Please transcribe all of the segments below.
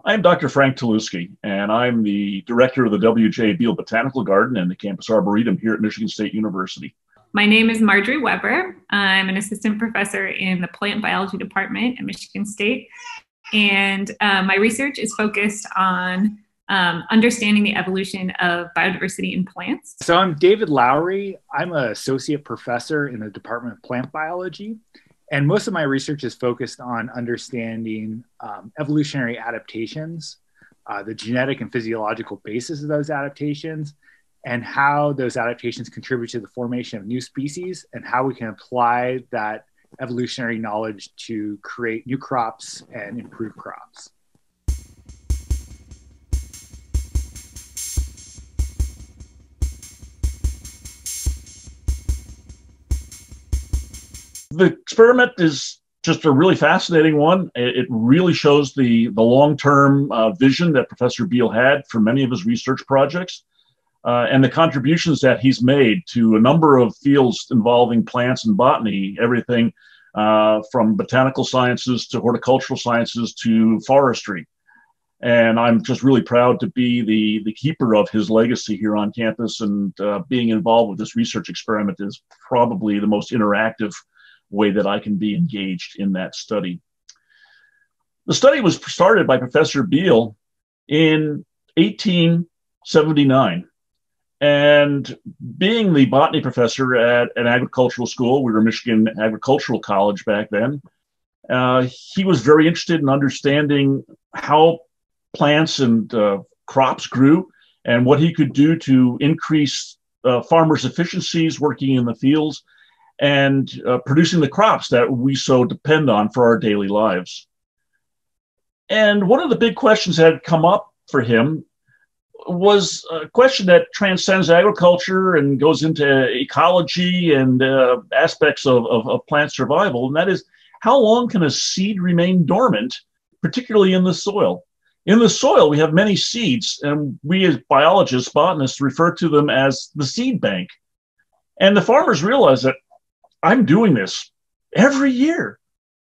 I'm Dr. Frank Taluski, and I'm the director of the W.J. Beal Botanical Garden and the Campus Arboretum here at Michigan State University. My name is Marjorie Weber. I'm an assistant professor in the plant biology department at Michigan State. And my research is focused on understanding the evolution of biodiversity in plants. So I'm David Lowry. I'm an associate professor in the Department of Plant Biology. And most of my research is focused on understanding evolutionary adaptations, the genetic and physiological basis of those adaptations, and how those adaptations contribute to the formation of new species, and how we can apply that evolutionary knowledge to create new crops and improve crops. The experiment is just a really fascinating one. It really shows the long-term vision that Professor Beal had for many of his research projects and the contributions that he's made to a number of fields involving plants and botany, everything from botanical sciences to horticultural sciences to forestry. And I'm just really proud to be the keeper of his legacy here on campus, and being involved with this research experiment is probably the most interactive way that I can be engaged in that study. The study was started by Professor Beal in 1879. And being the botany professor at an agricultural school, we were Michigan Agricultural College back then, he was very interested in understanding how plants and crops grew and what he could do to increase farmers' efficiencies working in the fields and producing the crops that we so depend on for our daily lives. And one of the big questions that had come up for him was a question that transcends agriculture and goes into ecology and aspects of plant survival, and that is, how long can a seed remain dormant, particularly in the soil? In the soil, we have many seeds, and we as biologists, botanists, refer to them as the seed bank. And the farmers realize that I'm doing this every year,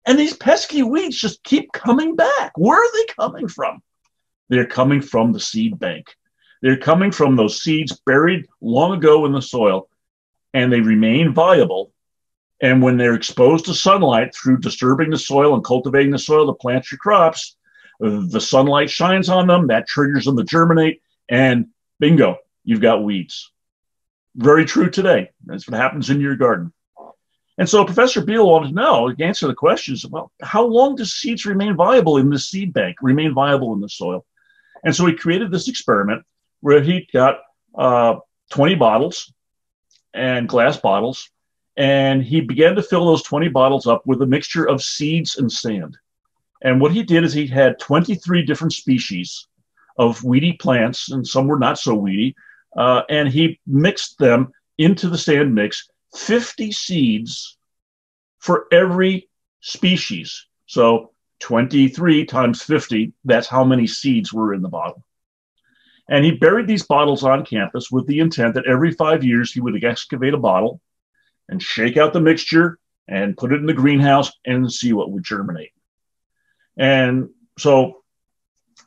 and these pesky weeds just keep coming back. Where are they coming from? They're coming from the seed bank. They're coming from those seeds buried long ago in the soil, and they remain viable. And when they're exposed to sunlight through disturbing the soil and cultivating the soil to plant your crops, the sunlight shines on them, that triggers them to germinate, and bingo, you've got weeds. Very true today. That's what happens in your garden. And so Professor Beal wanted to know, to answer the questions, well, how long do seeds remain viable in the seed bank, remain viable in the soil? And so he created this experiment where he got 20 bottles and glass bottles, and he began to fill those 20 bottles up with a mixture of seeds and sand. And what he did is he had 23 different species of weedy plants, and some were not so weedy, and he mixed them into the sand mix, 50 seeds for every species. So 23 times 50, that's how many seeds were in the bottle. And he buried these bottles on campus with the intent that every 5 years he would excavate a bottle and shake out the mixture and put it in the greenhouse and see what would germinate. And so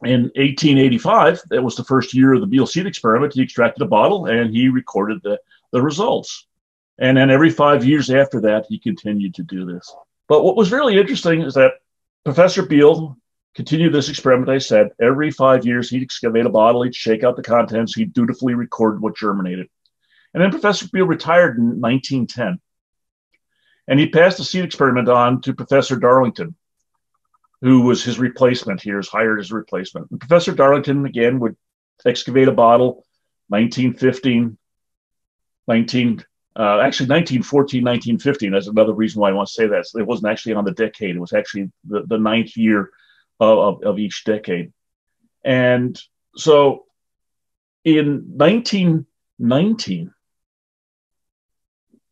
in 1885, that was the first year of the Beal seed experiment, he extracted a bottle and he recorded the results. And then every 5 years after that, he continued to do this. But what was really interesting is that Professor Beal continued this experiment. I said, every 5 years, he'd excavate a bottle, he'd shake out the contents, he'd dutifully record what germinated. And then Professor Beal retired in 1910. And he passed the seed experiment on to Professor Darlington, who was his replacement here, hired as a replacement. And Professor Darlington, again, would excavate a bottle, 1914, 1915. That's another reason why I want to say that. It wasn't actually on the decade. It was actually the ninth year of each decade. And so in 1919,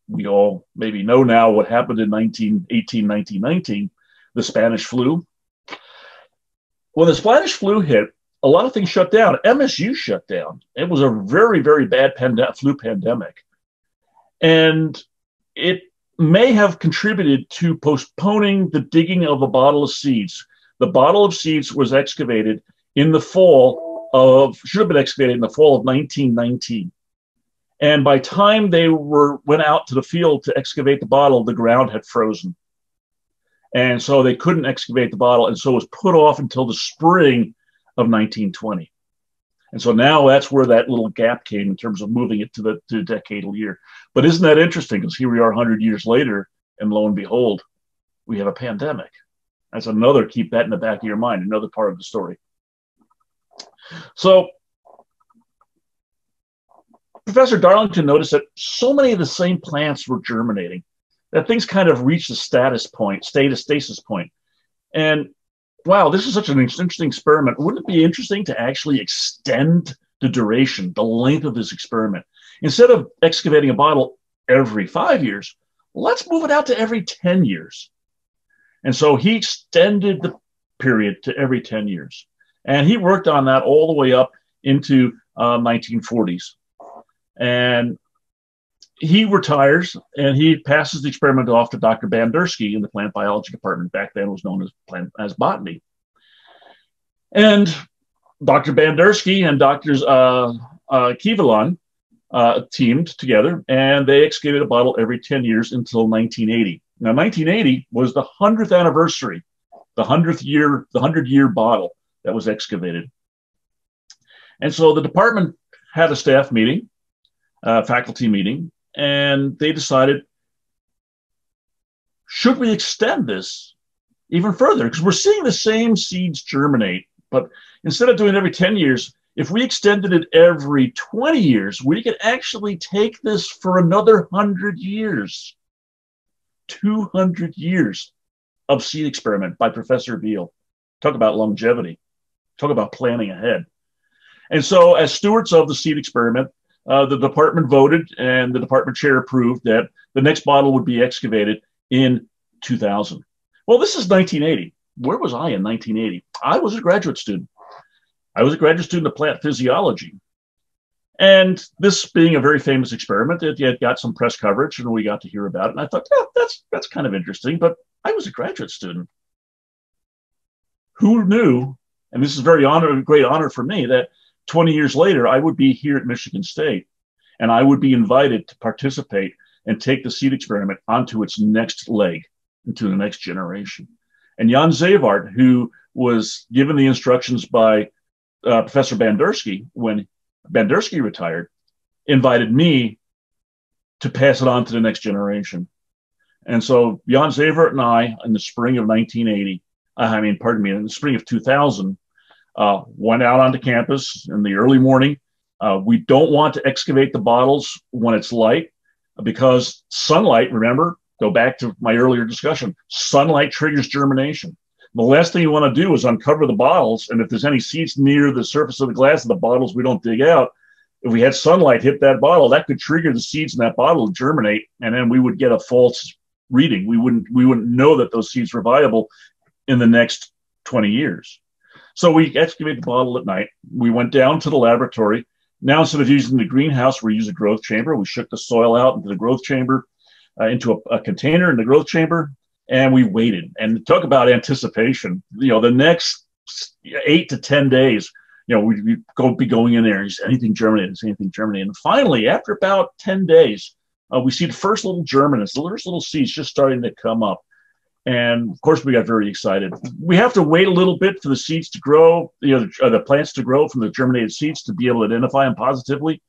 we all maybe know now what happened in 1919, the Spanish flu. When the Spanish flu hit, a lot of things shut down. MSU shut down. It was a very, very bad flu pandemic. And it may have contributed to postponing the digging of a bottle of seeds. The bottle of seeds was excavated in the should have been excavated in the fall of 1919. And by time they went out to the field to excavate the bottle, the ground had frozen. And so they couldn't excavate the bottle. And so it was put off until the spring of 1920. And so now that's where that little gap came in terms of moving it to the decadal year. But isn't that interesting? Because here we are 100 years later, and lo and behold, we have a pandemic. That's another, keep that in the back of your mind, another part of the story. So Professor Darlington noticed that so many of the same plants were germinating, that things kind of reached a stasis point. And wow, this is such an interesting experiment. Wouldn't it be interesting to actually extend the duration, the length of this experiment? Instead of excavating a bottle every 5 years, let's move it out to every 10 years. And so he extended the period to every 10 years. And he worked on that all the way up into 1940s. And he retires and he passes the experiment off to Dr. Bandersky in the plant biology department. Back then it was known as botany. And Dr. Bandersky and Drs. Kivalon teamed together, and they excavated a bottle every 10 years until 1980. Now, 1980 was the 100th anniversary, the 100-year bottle that was excavated. And so the department had a staff meeting, faculty meeting, and they decided, should we extend this even further? Because we're seeing the same seeds germinate, but instead of doing it every 10 years, if we extended it every 20 years, we could actually take this for another 100 years. 200 years of seed experiment by Professor Beal. Talk about longevity. Talk about planning ahead. And so as stewards of the seed experiment, the department voted and the department chair approved that the next bottle would be excavated in 2000. Well, this is 1980. Where was I in 1980? I was a graduate student. I was a graduate student of plant physiology. And this being a very famous experiment, it got some press coverage and we got to hear about it. And I thought, yeah, that's kind of interesting, but I was a graduate student. Who knew, and this is a great honor for me, that 20 years later, I would be here at Michigan State and I would be invited to participate and take the seed experiment onto its next leg, into the next generation. And Jan Zevaert, who was given the instructions by Professor Bandersky when Bandersky retired, invited me to pass it on to the next generation. And so Jan Zevaert and I, in the spring of 1980, in the spring of 2000, went out onto campus in the early morning. We don't want to excavate the bottles when it's light because sunlight, remember, go back to my earlier discussion, sunlight triggers germination. The last thing you want to do is uncover the bottles, and if there's any seeds near the surface of the glass of the bottles we don't dig out, if we had sunlight hit that bottle, that could trigger the seeds in that bottle to germinate, and then we would get a false reading. We wouldn't know that those seeds were viable in the next 20 years. So we excavated the bottle at night. We went down to the laboratory. Now, instead of using the greenhouse, we use a growth chamber. We shook the soil out into the growth chamber, into a container in the growth chamber, and we waited. And talk about anticipation. The next 8 to 10 days, we'd be going in there. Is anything germinated? Is anything germinated? And finally, after about 10 days, we see the first little germinants, the first little seeds just starting to come up. And of course, we got very excited. We have to wait a little bit for the seeds to grow, the plants to grow from the germinated seeds to be able to identify them positively.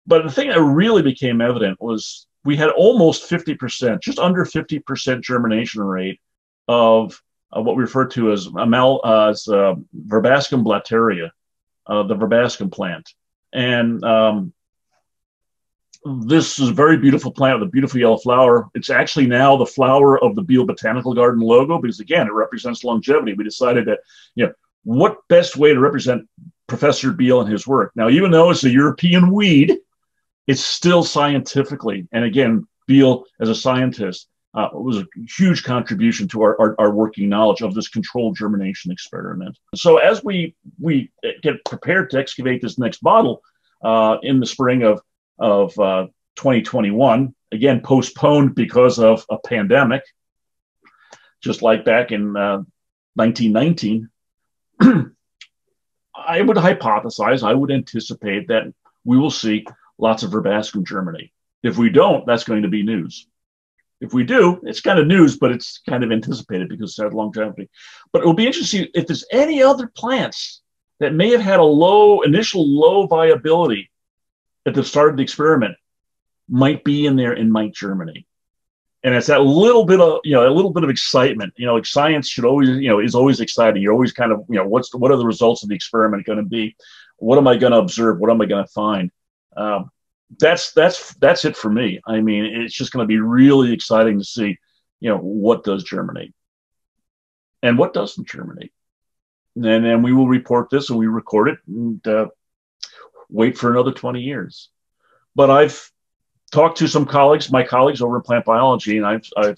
But the thing that really became evident was we had almost 50%, just under 50% germination rate of what we refer to as Verbascum blattaria, the Verbascum plant. And this is a very beautiful plant with a beautiful yellow flower. It's actually now the flower of the Beal Botanical Garden logo because, again, it represents longevity. We decided that, what best way to represent Professor Beal and his work? Now, even though it's a European weed, it's still scientifically, and again, Beal as a scientist was a huge contribution to our working knowledge of this controlled germination experiment. So as we get prepared to excavate this next bottle in the spring of 2021, again, postponed because of a pandemic, just like back in 1919, I would hypothesize, I would anticipate that we will see lots of verbascum germinate. If we don't, that's going to be news. If we do, it's kind of news, but it's kind of anticipated because it has longevity. But it will be interesting if there's any other plants that may have had a initial low viability at the start of the experiment might be in there and might germinate. And it's that little bit of excitement. Like science should always, is always exciting. You're always kind of, what are the results of the experiment going to be? What am I going to observe? What am I going to find? That's it for me. I mean, it's just going to be really exciting to see, what does germinate and what doesn't germinate. And then we will report this and we record it and wait for another 20 years. But I've talked to some colleagues, my colleagues over in plant biology, and I've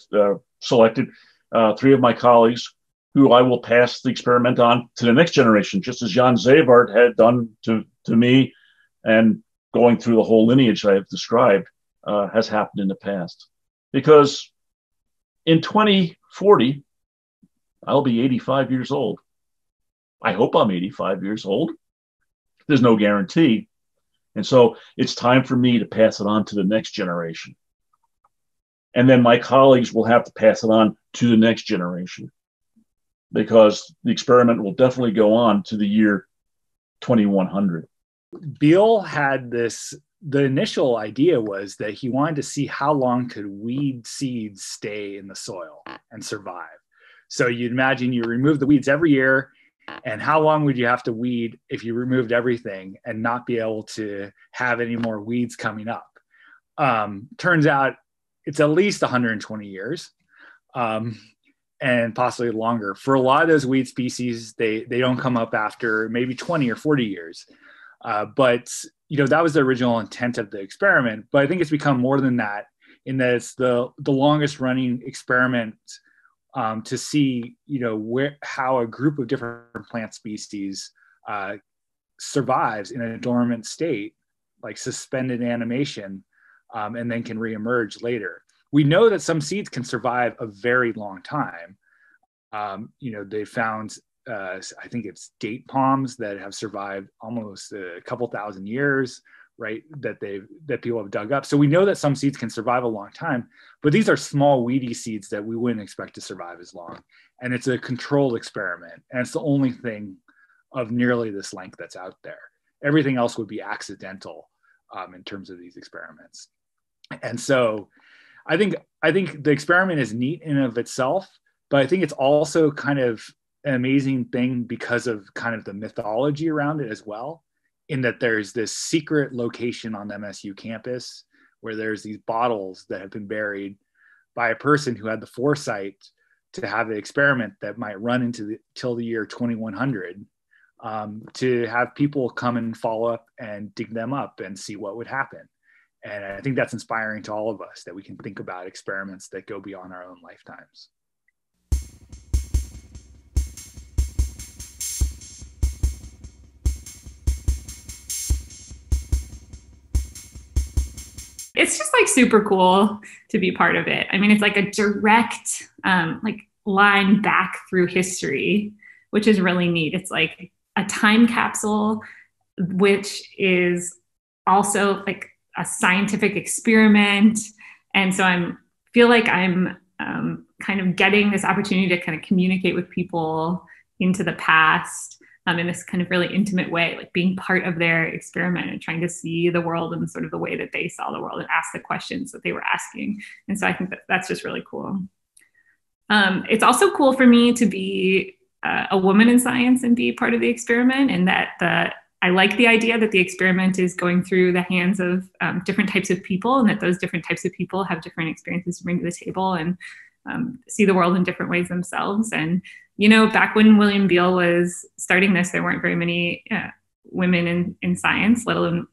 selected 3 of my colleagues who I will pass the experiment on to the next generation, just as Jan Zevaert had done to me, and going through the whole lineage I have described has happened in the past. Because in 2040, I'll be 85 years old. I hope I'm 85 years old. There's no guarantee. And so it's time for me to pass it on to the next generation. And then my colleagues will have to pass it on to the next generation, because the experiment will definitely go on to the year 2100. Beal had the initial idea was that he wanted to see how long could weed seeds stay in the soil and survive. So you'd imagine you remove the weeds every year, and how long would you have to weed if you removed everything and not be able to have any more weeds coming up? Turns out it's at least 120 years and possibly longer. For a lot of those weed species, they don't come up after maybe 20 or 40 years. But that was the original intent of the experiment. But I think it's become more than that, in that it's the longest running experiment to see, how a group of different plant species survives in a dormant state, like suspended animation, and then can reemerge later. We know that some seeds can survive a very long time. They found, I think it's date palms that have survived almost a couple thousand years, right? That people have dug up. So we know that some seeds can survive a long time, but these are small weedy seeds that we wouldn't expect to survive as long. And it's a controlled experiment. And it's the only thing of nearly this length that's out there. Everything else would be accidental in terms of these experiments. And so I think the experiment is neat in and of itself, but I think it's also kind of an amazing thing because of kind of the mythology around it as well, in that there's this secret location on the MSU campus where there's these bottles that have been buried by a person who had the foresight to have an experiment that might run till the year 2100, to have people come and follow up and dig them up and see what would happen. And I think that's inspiring to all of us, that we can think about experiments that go beyond our own lifetimes. It's just like super cool to be part of it. I mean, it's like a direct line back through history, which is really neat. It's like a time capsule, which is also like a scientific experiment. And so I feel like I'm kind of getting this opportunity to kind of communicate with people into the past in this kind of really intimate way, like being part of their experiment and trying to see the world in sort of the way that they saw the world and ask the questions that they were asking. And so I think that's just really cool. It's also cool for me to be a woman in science and be part of the experiment, and that I like the idea that the experiment is going through the hands of different types of people, and that those different types of people have different experiences to bring to the table and see the world in different ways themselves. And, back when William Beal was starting this, there weren't very many women in science, let alone,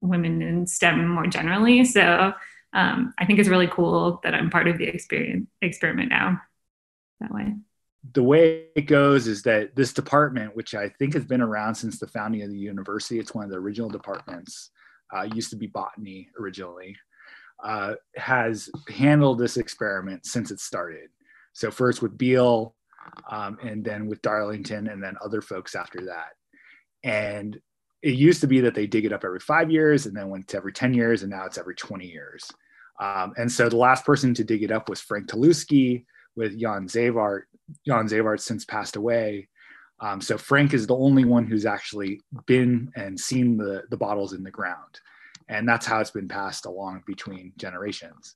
women in STEM more generally. So I think it's really cool that I'm part of the experiment now that way. The way it goes is that this department, which I think has been around since the founding of the university, it's one of the original departments, used to be botany originally, has handled this experiment since it started. So first with Beal, and then with Darlington, and then other folks after that. And it used to be that they dig it up every 5 years, and then went to every 10 years, and now it's every 20 years. And so the last person to dig it up was Frank Taluski with Jan Zavart. Jan Zavart's since passed away. So Frank is the only one who's actually been and seen the bottles in the ground. And that's how it's been passed along between generations.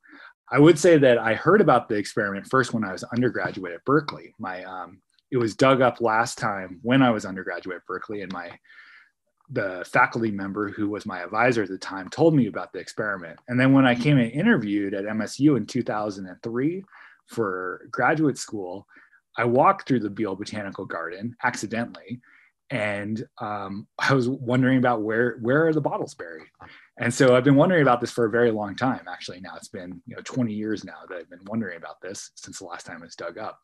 I would say that I heard about the experiment first when I was undergraduate at Berkeley. It was dug up last time when I was undergraduate at Berkeley, and the faculty member who was my advisor at the time told me about the experiment. And then when I came and interviewed at MSU in 2003 for graduate school, I walked through the Beal Botanical Garden accidentally, and I was wondering about where are the bottles buried. And so I've been wondering about this for a very long time. Actually, now it's been 20 years now that I've been wondering about this since the last time it was dug up.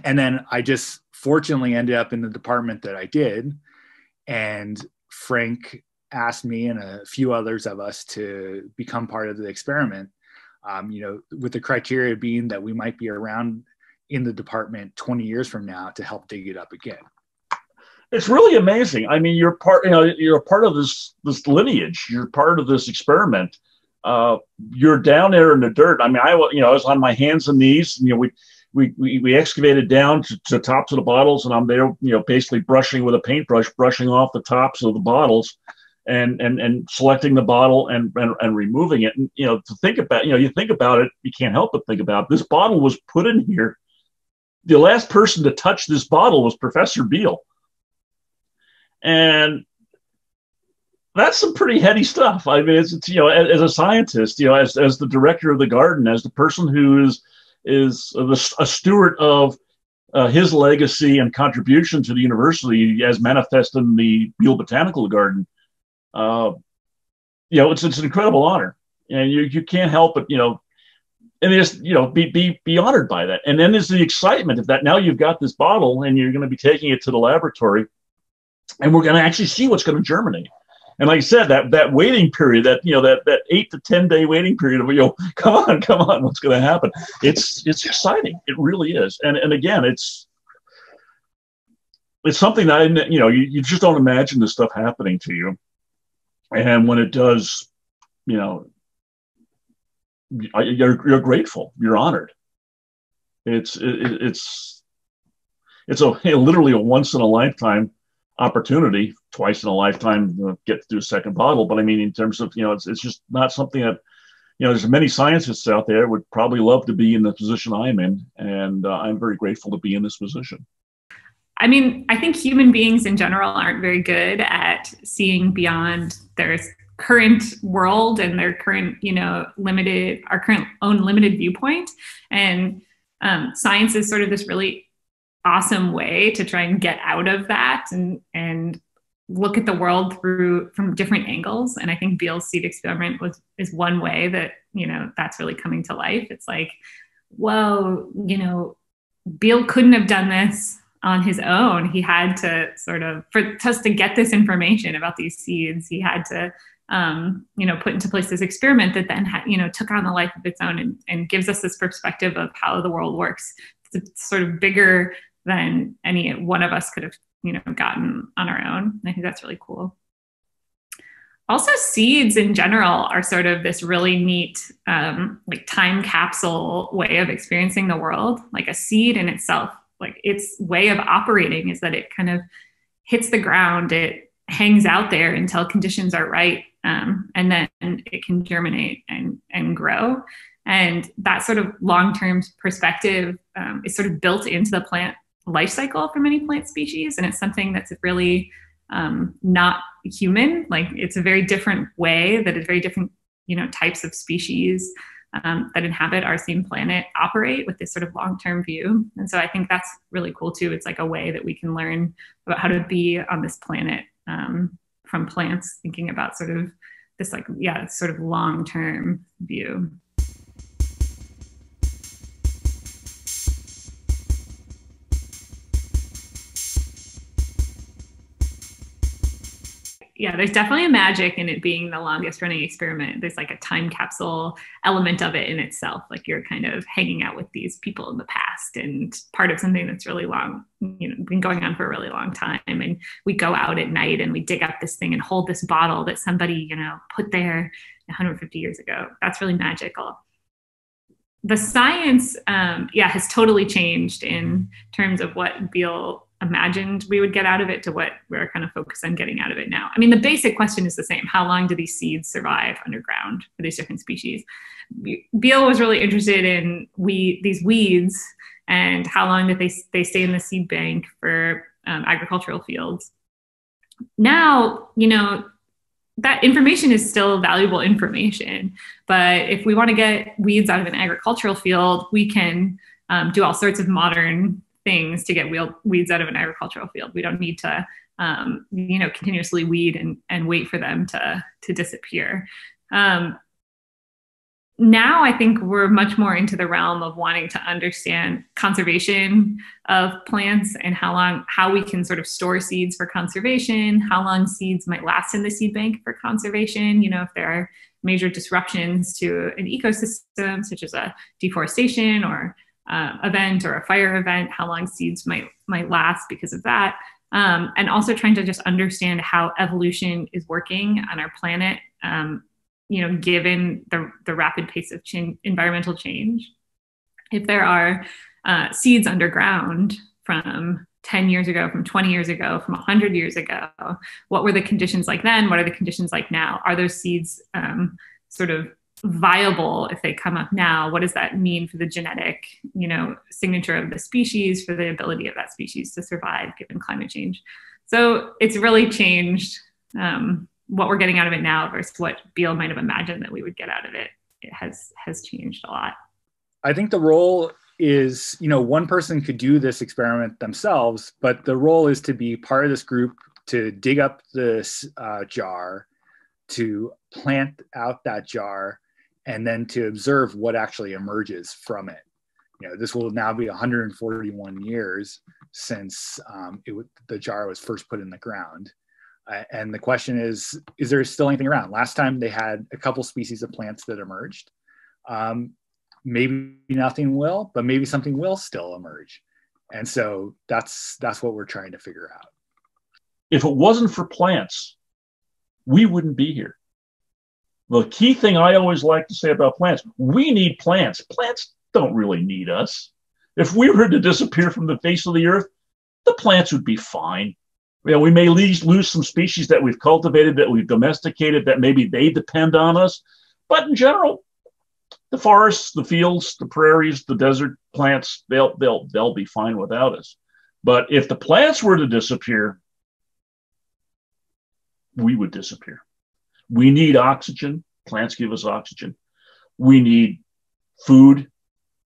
And then I just fortunately ended up in the department that I did, and Frank asked me and a few others of us to become part of the experiment, with the criteria being that we might be around in the department 20 years from now to help dig it up again. It's really amazing. I mean, you're a part of this lineage. You're part of this experiment. You're down there in the dirt. I mean, I was on my hands and knees, and we excavated down to the tops of the bottles, and I'm there, basically brushing with a paintbrush, brushing off the tops of the bottles, and selecting the bottle and removing it. And to think about, you think about it, you can't help but think about it. This bottle was put in here. The last person to touch this bottle was Professor Beal, and that's some pretty heady stuff. I mean, it's as a scientist, as the director of the garden, as the person who is a steward of his legacy and contribution to the university as manifest in the Beal Botanical Garden. It's an incredible honor, and you can't help but, and just, be honored by that. And then there's the excitement of that. Now you've got this bottle, and you're going to be taking it to the laboratory, and we're going to actually see what's going to germinate. And like I said, that waiting period, that 8 to 10 day waiting period of, come on, what's going to happen? It's exciting. It really is. And again, it's something that, you just don't imagine this stuff happening to you. And when it does, you're grateful, you're honored. It's literally a once in a lifetime opportunity, twice in a lifetime to get to do a second bottle. But I mean, in terms of, it's just not something that, there's many scientists out there would probably love to be in the position I'm in. And I'm very grateful to be in this position. I mean, I think human beings in general aren't very good at seeing beyond their current world and their current, our current own limited viewpoint. And science is sort of this really awesome way to try and get out of that and look at the world from different angles. And I think Beal's seed experiment is one way that, that's really coming to life. It's like, whoa, Beal couldn't have done this on his own. He had to for us to get this information about these seeds, he had to, put into place this experiment that then, took on a life of its own and gives us this perspective of how the world works. It's sort of bigger than any one of us could have, gotten on our own. And I think that's really cool. Also, seeds in general are sort of this really neat, time capsule way of experiencing the world. Like a seed in itself, like its way of operating is that it kind of hits the ground, it hangs out there until conditions are right, and then it can germinate and grow. And that sort of long-term perspective is sort of built into the plant life cycle for many plant species. And it's something that's really not human. Like it's a very different way that very different, types of species that inhabit our same planet operate with this sort of long-term view. And so I think that's really cool too. It's like a way that we can learn about how to be on this planet from plants, thinking about sort of this sort of long-term view. yeah, there's definitely a magic in it being the longest running experiment. There's like a time capsule element of it in itself. Like you're kind of hanging out with these people in the past and part of something that's really long, been going on for a really long time. And we go out at night and we dig up this thing and hold this bottle that somebody, put there 150 years ago. That's really magical. The science, has totally changed in terms of what Beal imagined we would get out of it to what we're kind of focused on getting out of it now. I mean, the basic question is the same. How long do these seeds survive underground for these different species? Beal was really interested in these weeds and how long that they stay in the seed bank for agricultural fields. Now, that information is still valuable information, but if we want to get weeds out of an agricultural field, we can do all sorts of modern things to get weeds out of an agricultural field. We don't need to, continuously weed and wait for them to disappear. Now I think we're much more into the realm of wanting to understand conservation of plants and how we can sort of store seeds for conservation, how long seeds might last in the seed bank for conservation. If there are major disruptions to an ecosystem, such as a deforestation or event or a fire event, how long seeds might last because of that. And also trying to just understand how evolution is working on our planet, given the rapid pace of environmental change. If there are seeds underground from 10 years ago, from 20 years ago, from 100 years ago, what were the conditions like then? What are the conditions like now? Are those seeds sort of viable if they come up now? What does that mean for the genetic, signature of the species, for the ability of that species to survive given climate change? So it's really changed what we're getting out of it now versus what Beal might have imagined that we would get out of it. It has changed a lot. I think the role is, one person could do this experiment themselves, but the role is to be part of this group, to dig up this jar, to plant out that jar, and then to observe what actually emerges from it. This will now be 141 years since the jar was first put in the ground. And the question is there still anything around? Last time they had a couple species of plants that emerged. Maybe nothing will, but maybe something will still emerge. And so that's what we're trying to figure out. If it wasn't for plants, we wouldn't be here. The key thing I always like to say about plants, we need plants. Plants don't really need us. If we were to disappear from the face of the earth, the plants would be fine. We may lose some species that we've cultivated, that we've domesticated, that maybe they depend on us. But in general, the forests, the fields, the prairies, the desert plants, they'll be fine without us. But if the plants were to disappear, we would disappear. We need oxygen. Plants give us oxygen. We need food.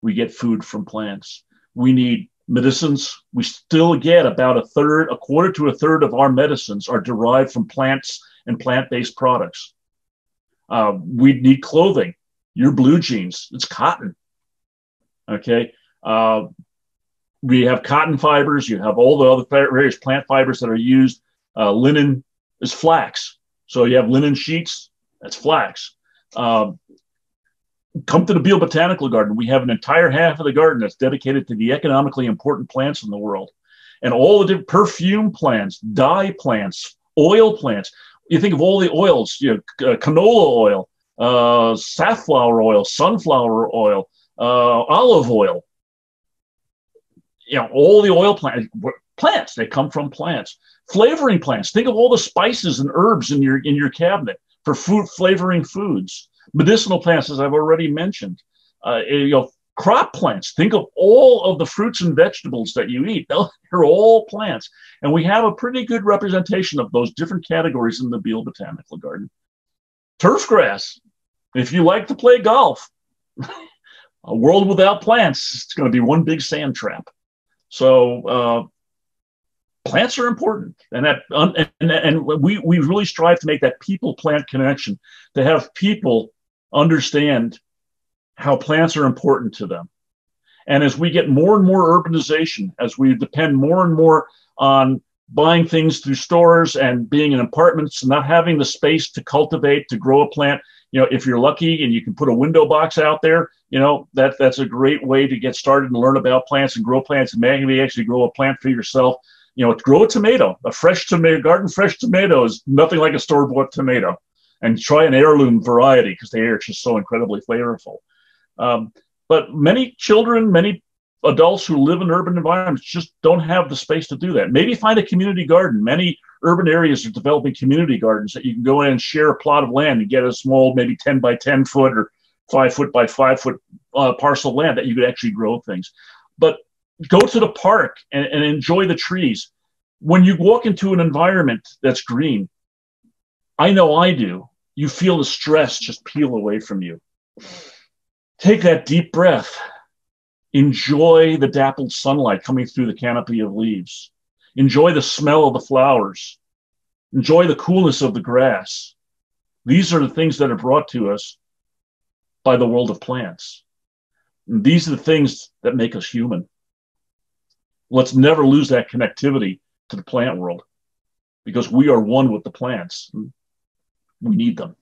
We get food from plants. We need medicines. We still get about a quarter to a third of our medicines are derived from plants and plant-based products. We need clothing. Your blue jeans, it's cotton. Okay. We have cotton fibers. You have all the other various plant fibers that are used. Linen is flax. So you have linen sheets, that's flax. Come to the Beal Botanical Garden. We have an entire half of the garden that's dedicated to the economically important plants in the world. And all the different perfume plants, dye plants, oil plants. You think of all the oils, canola oil, safflower oil, sunflower oil, olive oil. All the oil plants, they come from plants. Flavoring plants. Think of all the spices and herbs in your cabinet for food flavoring foods. Medicinal plants, as I've already mentioned. Crop plants. Think of all of the fruits and vegetables that you eat. They're all plants. And we have a pretty good representation of those different categories in the Beal Botanical Garden. Turf grass. If you like to play golf, a world without plants, it's going to be one big sand trap. So plants are important, and we really strive to make that people-plant connection, to have people understand how plants are important to them. And as we get more and more urbanization, as we depend more and more on buying things through stores and being in apartments, not having the space to cultivate, to grow a plant. If you're lucky and you can put a window box out there, that's a great way to get started and learn about plants and grow plants, and maybe actually grow a plant for yourself. Grow a tomato, a fresh tomato, garden fresh tomato is nothing like a store-bought tomato. And try an heirloom variety because they are just so incredibly flavorful. But many children, many adults who live in urban environments just don't have the space to do that. Maybe find a community garden. Many urban areas are developing community gardens that you can go in and share a plot of land and get a small, maybe 10 by 10 foot or 5 foot by 5 foot parcel of land that you could actually grow things. But go to the park and enjoy the trees. When you walk into an environment that's green, I know I do, you feel the stress just peel away from you. Take that deep breath. Enjoy the dappled sunlight coming through the canopy of leaves. Enjoy the smell of the flowers. Enjoy the coolness of the grass. These are the things that are brought to us by the world of plants. And these are the things that make us human. Let's never lose that connectivity to the plant world, because we are one with the plants. We need them.